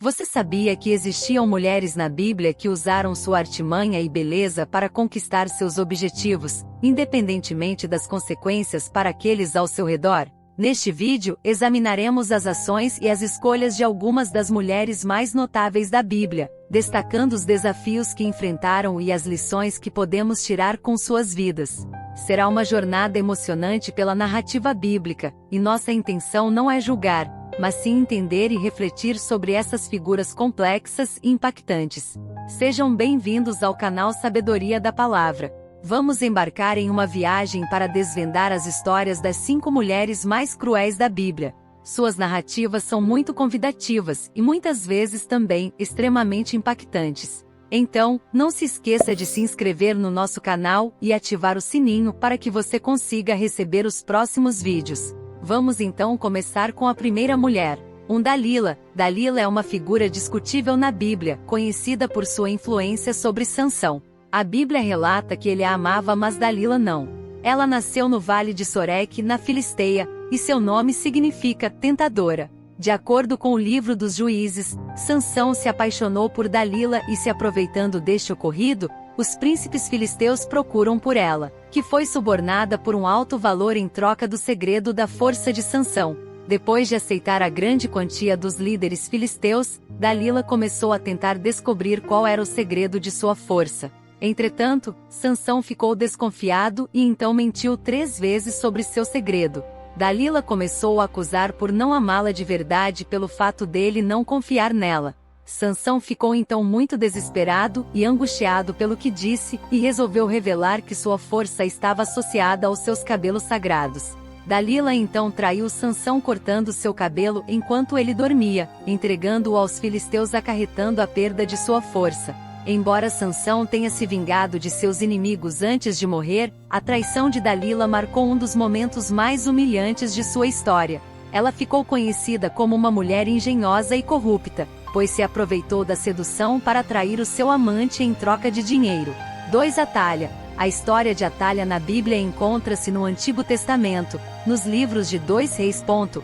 Você sabia que existiam mulheres na Bíblia que usaram sua artimanha e beleza para conquistar seus objetivos, independentemente das consequências para aqueles ao seu redor? Neste vídeo, examinaremos as ações e as escolhas de algumas das mulheres mais notáveis da Bíblia, destacando os desafios que enfrentaram e as lições que podemos tirar com suas vidas. Será uma jornada emocionante pela narrativa bíblica, e nossa intenção não é julgar, mas sim entender e refletir sobre essas figuras complexas e impactantes. Sejam bem-vindos ao canal Sabedoria da Palavra. Vamos embarcar em uma viagem para desvendar as histórias das 5 mulheres mais cruéis da Bíblia. Suas narrativas são muito convidativas e muitas vezes também extremamente impactantes. Então, não se esqueça de se inscrever no nosso canal e ativar o sininho para que você consiga receber os próximos vídeos. Vamos então começar com a primeira mulher, Dalila. Dalila é uma figura discutível na Bíblia, conhecida por sua influência sobre Sansão. A Bíblia relata que ele a amava, mas Dalila não. Ela nasceu no Vale de Sorek, na Filisteia, e seu nome significa tentadora. De acordo com o livro dos Juízes, Sansão se apaixonou por Dalila e, se aproveitando deste ocorrido, os príncipes filisteus procuram por ela, que foi subornada por um alto valor em troca do segredo da força de Sansão. Depois de aceitar a grande quantia dos líderes filisteus, Dalila começou a tentar descobrir qual era o segredo de sua força. Entretanto, Sansão ficou desconfiado e então mentiu 3 vezes sobre seu segredo. Dalila começou a acusar por não amá-la de verdade pelo fato dele não confiar nela. Sansão ficou então muito desesperado e angustiado pelo que disse e resolveu revelar que sua força estava associada aos seus cabelos sagrados. Dalila então traiu Sansão cortando seu cabelo enquanto ele dormia, entregando-o aos filisteus, acarretando a perda de sua força. Embora Sansão tenha se vingado de seus inimigos antes de morrer, a traição de Dalila marcou um dos momentos mais humilhantes de sua história. Ela ficou conhecida como uma mulher engenhosa e corrupta, pois se aproveitou da sedução para atrair o seu amante em troca de dinheiro. 2. Atalha. A história de Atalha na Bíblia encontra-se no Antigo Testamento, nos livros de 2 Reis.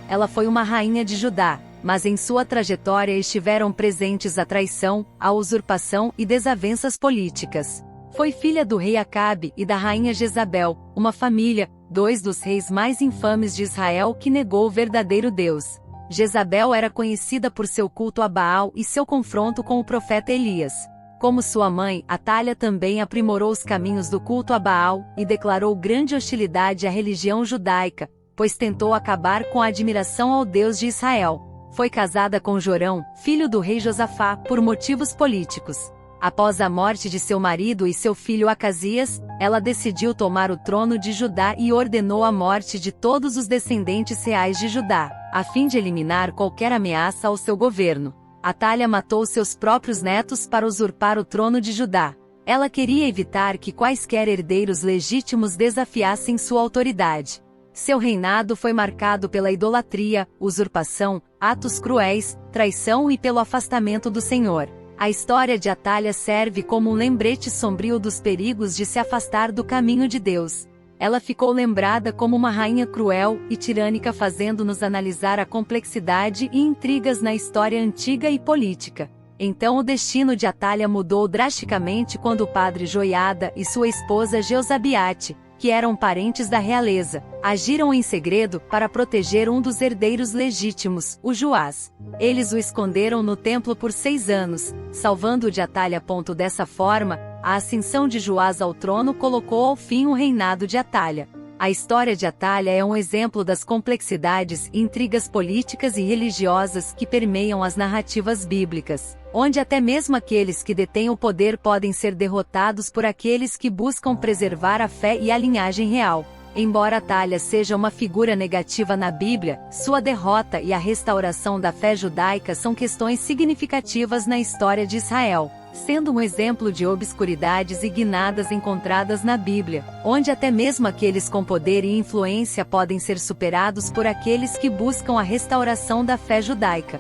Ela foi uma rainha de Judá, mas em sua trajetória estiveram presentes a traição, a usurpação e desavenças políticas. Foi filha do rei Acabe e da rainha Jezabel, uma família, 2 dos reis mais infames de Israel, que negou o verdadeiro Deus. Jezabel era conhecida por seu culto a Baal e seu confronto com o profeta Elias. Como sua mãe, Atalha também aprimorou os caminhos do culto a Baal e declarou grande hostilidade à religião judaica, pois tentou acabar com a admiração ao Deus de Israel. Foi casada com Jorão, filho do rei Josafá, por motivos políticos. Após a morte de seu marido e seu filho Acasias, ela decidiu tomar o trono de Judá e ordenou a morte de todos os descendentes reais de Judá, a fim de eliminar qualquer ameaça ao seu governo. Atalha matou seus próprios netos para usurpar o trono de Judá. Ela queria evitar que quaisquer herdeiros legítimos desafiassem sua autoridade. Seu reinado foi marcado pela idolatria, usurpação, atos cruéis, traição e pelo afastamento do Senhor. A história de Atalha serve como um lembrete sombrio dos perigos de se afastar do caminho de Deus. Ela ficou lembrada como uma rainha cruel e tirânica, fazendo-nos analisar a complexidade e intrigas na história antiga e política. Então o destino de Atalha mudou drasticamente quando o padre Joiada e sua esposa Jeozabiate, que eram parentes da realeza, agiram em segredo para proteger um dos herdeiros legítimos, o Joás. Eles o esconderam no templo por 6 anos, salvando-o de Atalha. Dessa forma, a ascensão de Joás ao trono colocou ao fim o reinado de Atalha. A história de Atalha é um exemplo das complexidades e intrigas políticas e religiosas que permeiam as narrativas bíblicas, onde até mesmo aqueles que detêm o poder podem ser derrotados por aqueles que buscam preservar a fé e a linhagem real. Embora Atalha seja uma figura negativa na Bíblia, sua derrota e a restauração da fé judaica são questões significativas na história de Israel, sendo um exemplo de obscuridades e guinadas encontradas na Bíblia, onde até mesmo aqueles com poder e influência podem ser superados por aqueles que buscam a restauração da fé judaica.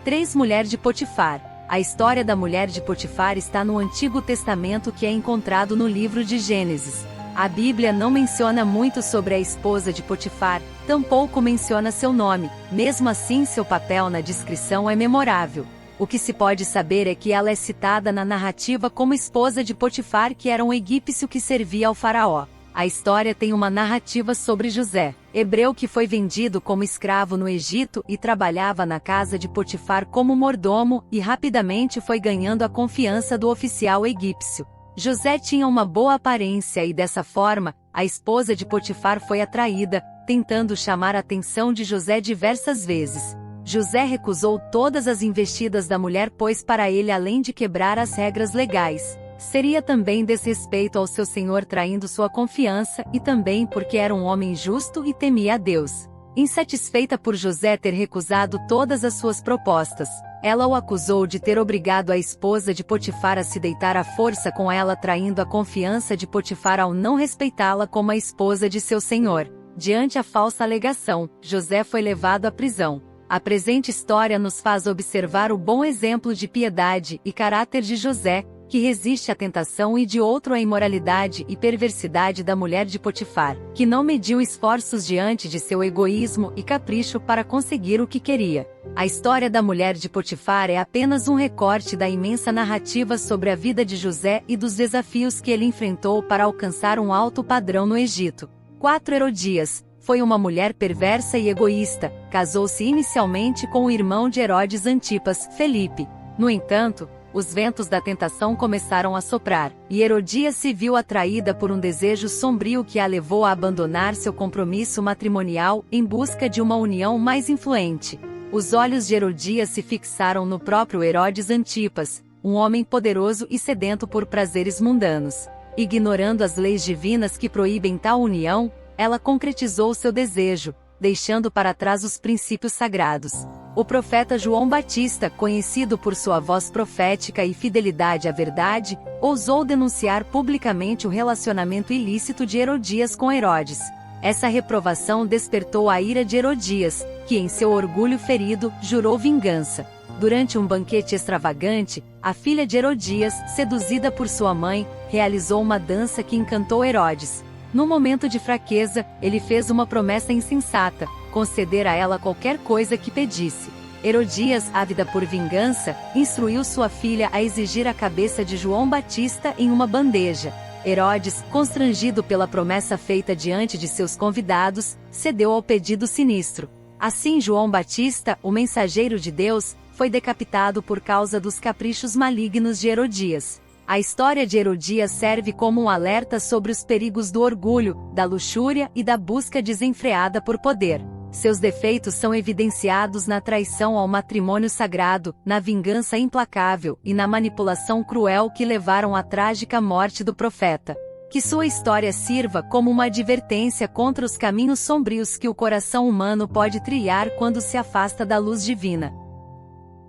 3. Mulher de Potifar. A história da mulher de Potifar está no Antigo Testamento, que é encontrado no livro de Gênesis. A Bíblia não menciona muito sobre a esposa de Potifar, tampouco menciona seu nome, mesmo assim seu papel na descrição é memorável. O que se pode saber é que ela é citada na narrativa como esposa de Potifar, que era um egípcio que servia ao faraó. A história tem uma narrativa sobre José, hebreu que foi vendido como escravo no Egito e trabalhava na casa de Potifar como mordomo e rapidamente foi ganhando a confiança do oficial egípcio. José tinha uma boa aparência e dessa forma, a esposa de Potifar foi atraída, tentando chamar a atenção de José diversas vezes. José recusou todas as investidas da mulher, pois para ele, além de quebrar as regras legais, seria também desrespeito ao seu senhor, traindo sua confiança, e também porque era um homem justo e temia a Deus. Insatisfeita por José ter recusado todas as suas propostas, ela o acusou de ter obrigado a esposa de Potifar a se deitar à força com ela, traindo a confiança de Potifar ao não respeitá-la como a esposa de seu senhor. Diante a falsa alegação, José foi levado à prisão. A presente história nos faz observar o bom exemplo de piedade e caráter de José, que resiste à tentação, e de outro à imoralidade e perversidade da mulher de Potifar, que não mediu esforços diante de seu egoísmo e capricho para conseguir o que queria. A história da mulher de Potifar é apenas um recorte da imensa narrativa sobre a vida de José e dos desafios que ele enfrentou para alcançar um alto padrão no Egito. 4. Herodias foi uma mulher perversa e egoísta, casou-se inicialmente com o irmão de Herodes Antipas, Felipe. No entanto, os ventos da tentação começaram a soprar, e Herodias se viu atraída por um desejo sombrio que a levou a abandonar seu compromisso matrimonial em busca de uma união mais influente. Os olhos de Herodias se fixaram no próprio Herodes Antipas, um homem poderoso e sedento por prazeres mundanos. Ignorando as leis divinas que proíbem tal união, ela concretizou seu desejo, deixando para trás os princípios sagrados. O profeta João Batista, conhecido por sua voz profética e fidelidade à verdade, ousou denunciar publicamente o relacionamento ilícito de Herodias com Herodes. Essa reprovação despertou a ira de Herodias, que em seu orgulho ferido, jurou vingança. Durante um banquete extravagante, a filha de Herodias, seduzida por sua mãe, realizou uma dança que encantou Herodes. No momento de fraqueza, ele fez uma promessa insensata: conceder a ela qualquer coisa que pedisse. Herodias, ávida por vingança, instruiu sua filha a exigir a cabeça de João Batista em uma bandeja. Herodes, constrangido pela promessa feita diante de seus convidados, cedeu ao pedido sinistro. Assim, João Batista, o mensageiro de Deus, foi decapitado por causa dos caprichos malignos de Herodias. A história de Herodias serve como um alerta sobre os perigos do orgulho, da luxúria e da busca desenfreada por poder. Seus defeitos são evidenciados na traição ao matrimônio sagrado, na vingança implacável e na manipulação cruel que levaram à trágica morte do profeta. Que sua história sirva como uma advertência contra os caminhos sombrios que o coração humano pode trilhar quando se afasta da luz divina.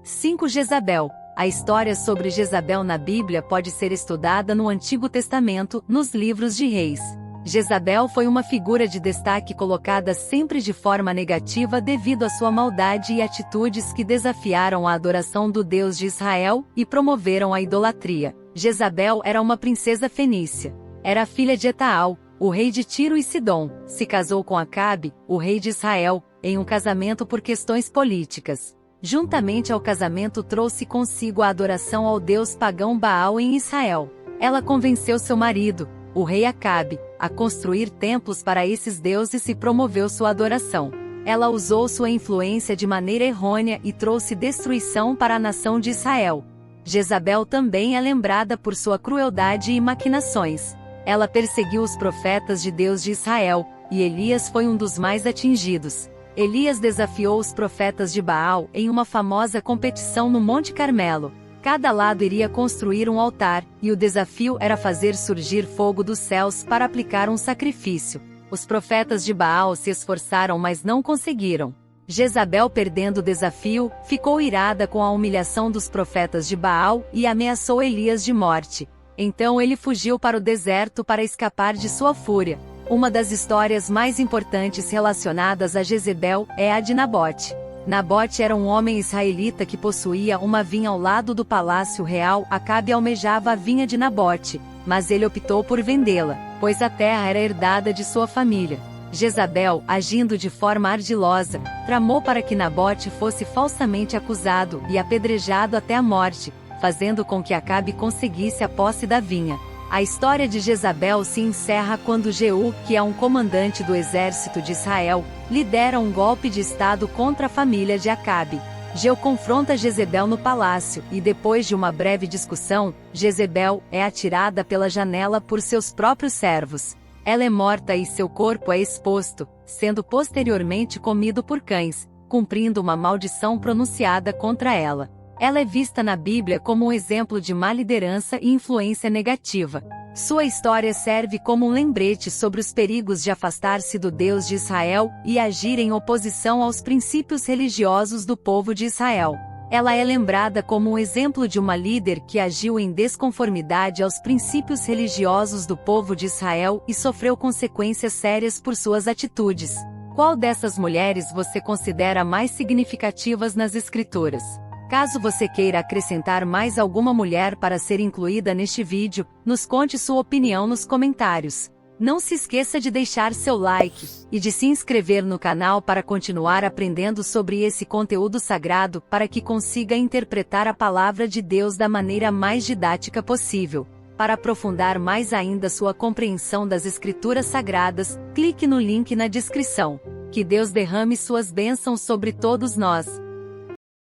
5. Jezabel. A história sobre Jezabel na Bíblia pode ser estudada no Antigo Testamento, nos livros de Reis. Jezabel foi uma figura de destaque colocada sempre de forma negativa devido à sua maldade e atitudes que desafiaram a adoração do Deus de Israel e promoveram a idolatria. Jezabel era uma princesa fenícia. Era filha de Etaal, o rei de Tiro e Sidom. Se casou com Acabe, o rei de Israel, em um casamento por questões políticas. Juntamente ao casamento trouxe consigo a adoração ao deus pagão Baal em Israel. Ela convenceu seu marido, o rei Acabe, a construir templos para esses deuses e promoveu sua adoração. Ela usou sua influência de maneira errônea e trouxe destruição para a nação de Israel. Jezabel também é lembrada por sua crueldade e maquinações. Ela perseguiu os profetas de Deus de Israel, e Elias foi um dos mais atingidos. Elias desafiou os profetas de Baal em uma famosa competição no Monte Carmelo. Cada lado iria construir um altar, e o desafio era fazer surgir fogo dos céus para aplicar um sacrifício. Os profetas de Baal se esforçaram, mas não conseguiram. Jezabel, perdendo o desafio, ficou irada com a humilhação dos profetas de Baal e ameaçou Elias de morte. Então ele fugiu para o deserto para escapar de sua fúria. Uma das histórias mais importantes relacionadas a Jezebel é a de Nabote. Nabote era um homem israelita que possuía uma vinha ao lado do palácio real. Acabe almejava a vinha de Nabote, mas ele optou por vendê-la, pois a terra era herdada de sua família. Jezabel, agindo de forma ardilosa, tramou para que Nabote fosse falsamente acusado e apedrejado até a morte, fazendo com que Acabe conseguisse a posse da vinha. A história de Jezabel se encerra quando Jeú, que é um comandante do exército de Israel, lidera um golpe de estado contra a família de Acabe. Jeú confronta Jezebel no palácio, e depois de uma breve discussão, Jezebel é atirada pela janela por seus próprios servos. Ela é morta e seu corpo é exposto, sendo posteriormente comido por cães, cumprindo uma maldição pronunciada contra ela. Ela é vista na Bíblia como um exemplo de má liderança e influência negativa. Sua história serve como um lembrete sobre os perigos de afastar-se do Deus de Israel e agir em oposição aos princípios religiosos do povo de Israel. Ela é lembrada como um exemplo de uma líder que agiu em desconformidade aos princípios religiosos do povo de Israel e sofreu consequências sérias por suas atitudes. Qual dessas mulheres você considera mais significativas nas Escrituras? Caso você queira acrescentar mais alguma mulher para ser incluída neste vídeo, nos conte sua opinião nos comentários. Não se esqueça de deixar seu like e de se inscrever no canal para continuar aprendendo sobre esse conteúdo sagrado para que consiga interpretar a palavra de Deus da maneira mais didática possível. Para aprofundar mais ainda sua compreensão das Escrituras Sagradas, clique no link na descrição. Que Deus derrame suas bênçãos sobre todos nós.